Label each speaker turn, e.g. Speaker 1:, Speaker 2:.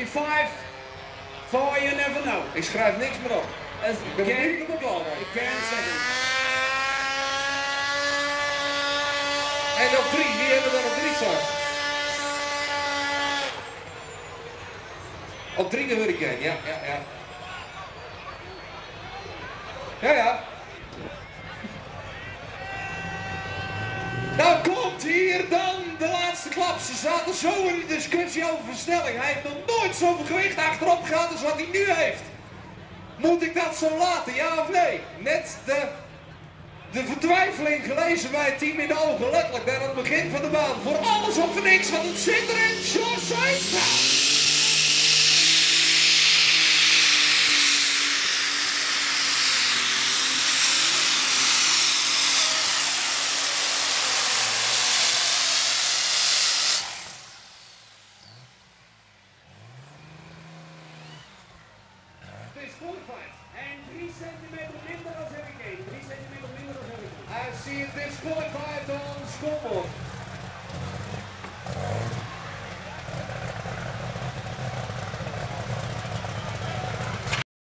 Speaker 1: 25 for you never know.
Speaker 2: Ik schrijf niks meer op. Ik ben niet op mijn plan.
Speaker 1: Again second.
Speaker 2: En op 3, wie hebben we er op 3 staan? Op 3 de Hurricane, ja. Ja. Nou komt hier dan de laatste klap. Ze zaten zo in de discussie over versnelling. Hij heeft nog nooit zoveel gewicht achterop gehad als wat hij nu heeft. Moet ik dat zo laten, ja of nee? Net de vertwijfeling gelezen bij het team in de ogen. Letterlijk daar aan het begin van de baan. Voor alles of voor niks, want het zit erin. George Sainz.
Speaker 1: Disqualified. En 3 centimeter minder als Hurricane. 3 centimeter minder als Hurricane.
Speaker 2: I see it disqualified on the scoreboard.